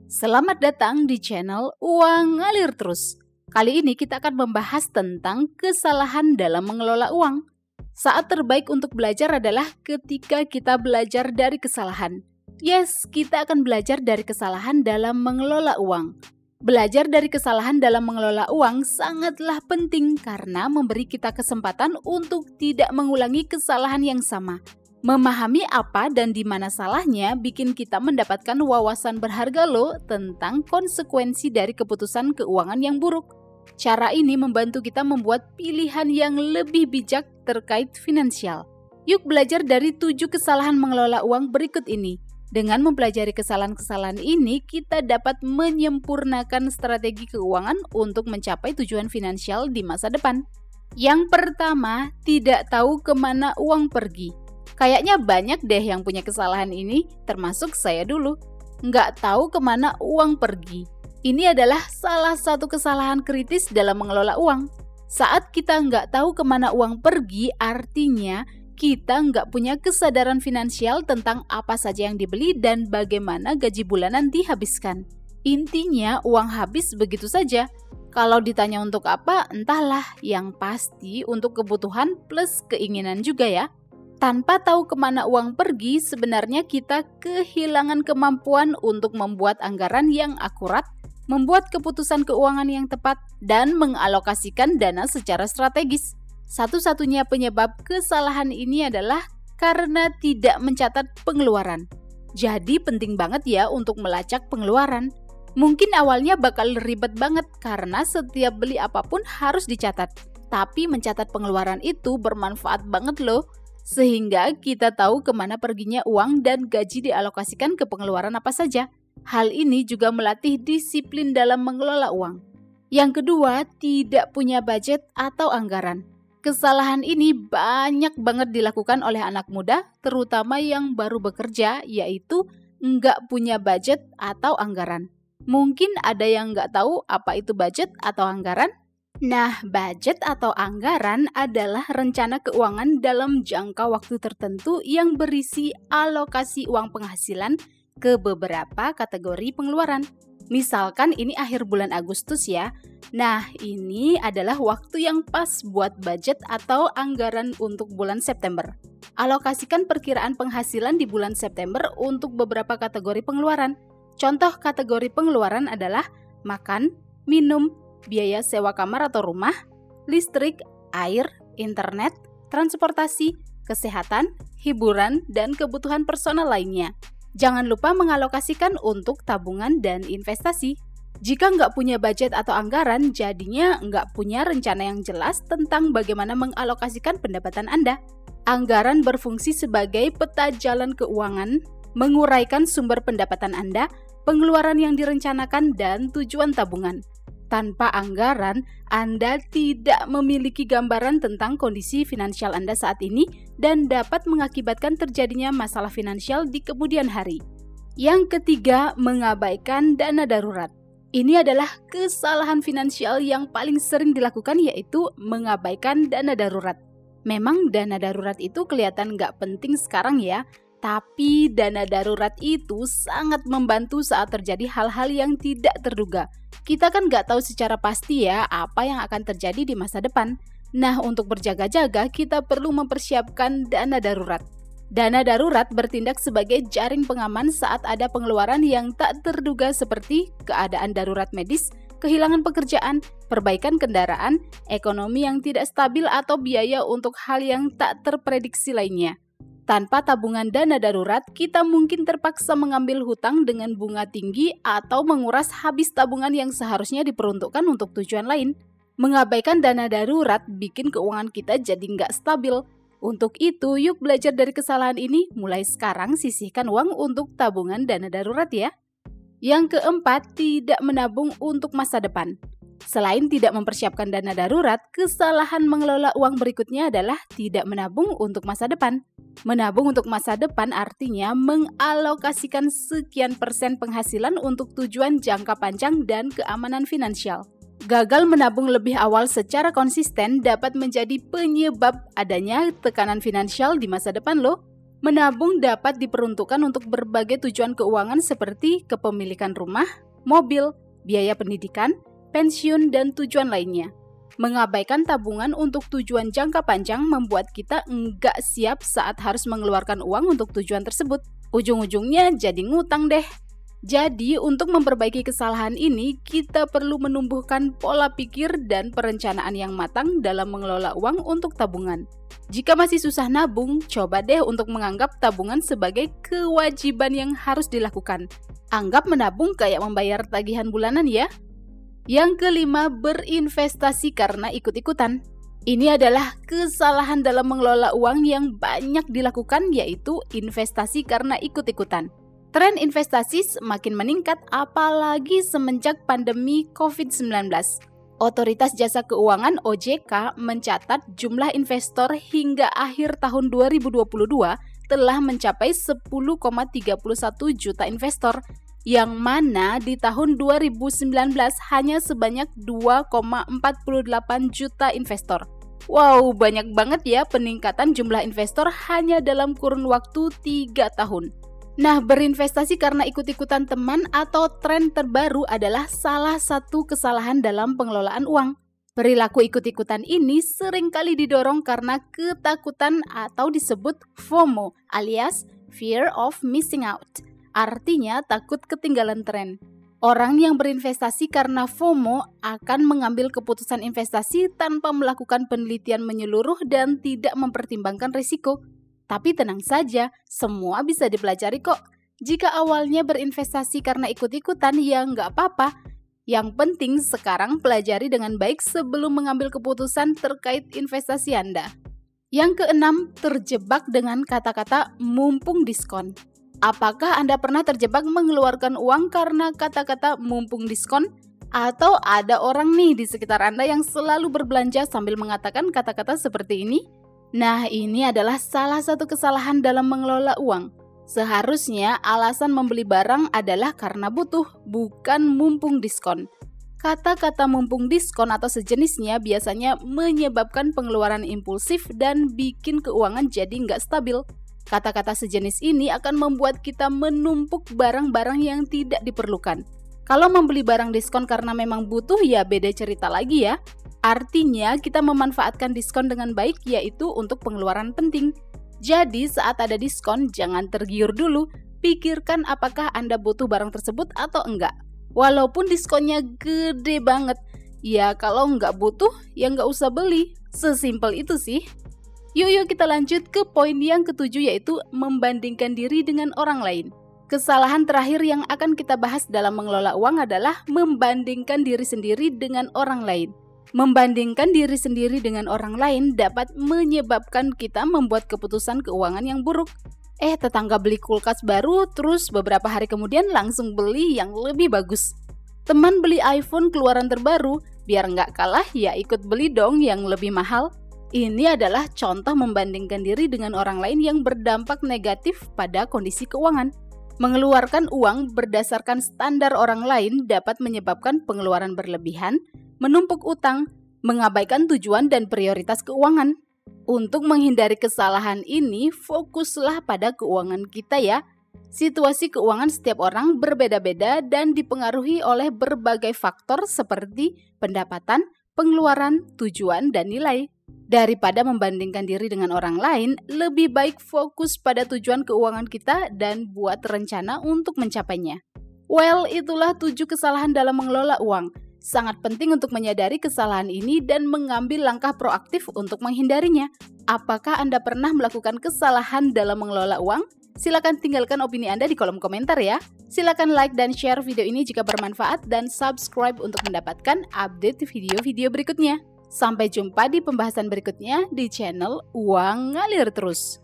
Selamat datang di channel Uang Ngalir Terus. Kali ini kita akan membahas tentang kesalahan dalam mengelola uang. Saat terbaik untuk belajar adalah ketika kita belajar dari kesalahan. Yes, kita akan belajar dari kesalahan dalam mengelola uang. Belajar dari kesalahan dalam mengelola uang sangatlah penting karena memberi kita kesempatan untuk tidak mengulangi kesalahan yang sama. Memahami apa dan di mana salahnya bikin kita mendapatkan wawasan berharga loh tentang konsekuensi dari keputusan keuangan yang buruk. Cara ini membantu kita membuat pilihan yang lebih bijak terkait finansial. Yuk belajar dari 7 kesalahan mengelola uang berikut ini. Dengan mempelajari kesalahan-kesalahan ini, kita dapat menyempurnakan strategi keuangan untuk mencapai tujuan finansial di masa depan. Yang pertama, tidak tahu kemana uang pergi. Kayaknya banyak deh yang punya kesalahan ini, termasuk saya dulu. Nggak tahu kemana uang pergi. Ini adalah salah satu kesalahan kritis dalam mengelola uang. Saat kita nggak tahu kemana uang pergi, artinya kita nggak punya kesadaran finansial tentang apa saja yang dibeli dan bagaimana gaji bulanan dihabiskan. Intinya uang habis begitu saja. Kalau ditanya untuk apa, entahlah, yang pasti untuk kebutuhan plus keinginan juga ya. Tanpa tahu kemana uang pergi, sebenarnya kita kehilangan kemampuan untuk membuat anggaran yang akurat, membuat keputusan keuangan yang tepat, dan mengalokasikan dana secara strategis. Satu-satunya penyebab kesalahan ini adalah karena tidak mencatat pengeluaran. Jadi penting banget ya untuk melacak pengeluaran. Mungkin awalnya bakal ribet banget karena setiap beli apapun harus dicatat. Tapi mencatat pengeluaran itu bermanfaat banget loh. Sehingga kita tahu kemana perginya uang dan gaji dialokasikan ke pengeluaran apa saja. Hal ini juga melatih disiplin dalam mengelola uang. Yang kedua, tidak punya budget atau anggaran. Kesalahan ini banyak banget dilakukan oleh anak muda, terutama yang baru bekerja, yaitu nggak punya budget atau anggaran. Mungkin ada yang nggak tahu apa itu budget atau anggaran? Nah, budget atau anggaran adalah rencana keuangan dalam jangka waktu tertentu yang berisi alokasi uang penghasilan ke beberapa kategori pengeluaran. Misalkan ini akhir bulan Agustus ya. Nah, ini adalah waktu yang pas buat budget atau anggaran untuk bulan September. Alokasikan perkiraan penghasilan di bulan September untuk beberapa kategori pengeluaran. Contoh kategori pengeluaran adalah makan, minum, biaya sewa kamar atau rumah, listrik, air, internet, transportasi, kesehatan, hiburan, dan kebutuhan personal lainnya. Jangan lupa mengalokasikan untuk tabungan dan investasi. Jika nggak punya budget atau anggaran, jadinya nggak punya rencana yang jelas tentang bagaimana mengalokasikan pendapatan Anda. Anggaran berfungsi sebagai peta jalan keuangan, menguraikan sumber pendapatan Anda, pengeluaran yang direncanakan, dan tujuan tabungan. Tanpa anggaran, Anda tidak memiliki gambaran tentang kondisi finansial Anda saat ini dan dapat mengakibatkan terjadinya masalah finansial di kemudian hari. Yang ketiga, mengabaikan dana darurat. Ini adalah kesalahan finansial yang paling sering dilakukan, yaitu mengabaikan dana darurat. Memang dana darurat itu kelihatan nggak penting sekarang ya, tapi dana darurat itu sangat membantu saat terjadi hal-hal yang tidak terduga. Kita kan nggak tahu secara pasti ya apa yang akan terjadi di masa depan. Nah, untuk berjaga-jaga kita perlu mempersiapkan dana darurat. Dana darurat bertindak sebagai jaring pengaman saat ada pengeluaran yang tak terduga seperti keadaan darurat medis, kehilangan pekerjaan, perbaikan kendaraan, ekonomi yang tidak stabil atau biaya untuk hal yang tak terprediksi lainnya. Tanpa tabungan dana darurat, kita mungkin terpaksa mengambil hutang dengan bunga tinggi atau menguras habis tabungan yang seharusnya diperuntukkan untuk tujuan lain. Mengabaikan dana darurat bikin keuangan kita jadi nggak stabil. Untuk itu, yuk belajar dari kesalahan ini, mulai sekarang sisihkan uang untuk tabungan dana darurat ya. Yang keempat, tidak menabung untuk masa depan. Selain tidak mempersiapkan dana darurat, kesalahan mengelola uang berikutnya adalah tidak menabung untuk masa depan. Menabung untuk masa depan artinya mengalokasikan sekian persen penghasilan untuk tujuan jangka panjang dan keamanan finansial. Gagal menabung lebih awal secara konsisten dapat menjadi penyebab adanya tekanan finansial di masa depan loh. Menabung dapat diperuntukkan untuk berbagai tujuan keuangan seperti kepemilikan rumah, mobil, biaya pendidikan, pensiun, dan tujuan lainnya. Mengabaikan tabungan untuk tujuan jangka panjang membuat kita enggak siap saat harus mengeluarkan uang untuk tujuan tersebut. Ujung-ujungnya jadi ngutang deh. Jadi, untuk memperbaiki kesalahan ini, kita perlu menumbuhkan pola pikir dan perencanaan yang matang dalam mengelola uang untuk tabungan. Jika masih susah nabung, coba deh untuk menganggap tabungan sebagai kewajiban yang harus dilakukan. Anggap menabung kayak membayar tagihan bulanan ya. Yang kelima, berinvestasi karena ikut-ikutan. Ini adalah kesalahan dalam mengelola uang yang banyak dilakukan, yaitu investasi karena ikut-ikutan. Tren investasi semakin meningkat apalagi semenjak pandemi COVID-19. Otoritas Jasa Keuangan OJK mencatat jumlah investor hingga akhir tahun 2022 telah mencapai 10,31 juta investor, yang mana di tahun 2019 hanya sebanyak 2,48 juta investor. Wow, banyak banget ya peningkatan jumlah investor hanya dalam kurun waktu 3 tahun. Nah, berinvestasi karena ikut-ikutan teman atau tren terbaru adalah salah satu kesalahan dalam pengelolaan uang. Perilaku ikut-ikutan ini seringkali didorong karena ketakutan atau disebut FOMO alias Fear of Missing Out. Artinya takut ketinggalan tren. Orang yang berinvestasi karena FOMO akan mengambil keputusan investasi tanpa melakukan penelitian menyeluruh dan tidak mempertimbangkan risiko. Tapi tenang saja, semua bisa dipelajari kok. Jika awalnya berinvestasi karena ikut-ikutan, ya nggak apa-apa. Yang penting sekarang pelajari dengan baik sebelum mengambil keputusan terkait investasi Anda. Yang keenam, terjebak dengan kata-kata mumpung diskon. Apakah Anda pernah terjebak mengeluarkan uang karena kata-kata mumpung diskon? Atau ada orang nih di sekitar Anda yang selalu berbelanja sambil mengatakan kata-kata seperti ini? Nah, ini adalah salah satu kesalahan dalam mengelola uang. Seharusnya alasan membeli barang adalah karena butuh, bukan mumpung diskon. Kata-kata mumpung diskon atau sejenisnya biasanya menyebabkan pengeluaran impulsif dan bikin keuangan jadi nggak stabil. Kata-kata sejenis ini akan membuat kita menumpuk barang-barang yang tidak diperlukan. Kalau membeli barang diskon karena memang butuh, ya beda cerita lagi ya. Artinya kita memanfaatkan diskon dengan baik, yaitu untuk pengeluaran penting. Jadi saat ada diskon jangan tergiur dulu, pikirkan apakah Anda butuh barang tersebut atau enggak. Walaupun diskonnya gede banget, ya kalau nggak butuh ya nggak usah beli, sesimpel itu sih. Yuk kita lanjut ke poin yang ketujuh, yaitu membandingkan diri dengan orang lain. Kesalahan terakhir yang akan kita bahas dalam mengelola uang adalah membandingkan diri sendiri dengan orang lain. Membandingkan diri sendiri dengan orang lain dapat menyebabkan kita membuat keputusan keuangan yang buruk. Tetangga beli kulkas baru, terus beberapa hari kemudian langsung beli yang lebih bagus. Teman beli iPhone keluaran terbaru, biar nggak kalah ya ikut beli dong yang lebih mahal. Ini adalah contoh membandingkan diri dengan orang lain yang berdampak negatif pada kondisi keuangan. Mengeluarkan uang berdasarkan standar orang lain dapat menyebabkan pengeluaran berlebihan, menumpuk utang, mengabaikan tujuan dan prioritas keuangan. Untuk menghindari kesalahan ini, fokuslah pada keuangan kita ya. Situasi keuangan setiap orang berbeda-beda dan dipengaruhi oleh berbagai faktor seperti pendapatan, pengeluaran, tujuan, dan nilai. Daripada membandingkan diri dengan orang lain, lebih baik fokus pada tujuan keuangan kita dan buat rencana untuk mencapainya. Well, itulah 7 kesalahan dalam mengelola uang. Sangat penting untuk menyadari kesalahan ini dan mengambil langkah proaktif untuk menghindarinya. Apakah Anda pernah melakukan kesalahan dalam mengelola uang? Silakan tinggalkan opini Anda di kolom komentar ya. Silakan like dan share video ini jika bermanfaat dan subscribe untuk mendapatkan update video-video berikutnya. Sampai jumpa di pembahasan berikutnya di channel Uang Ngalir Terus.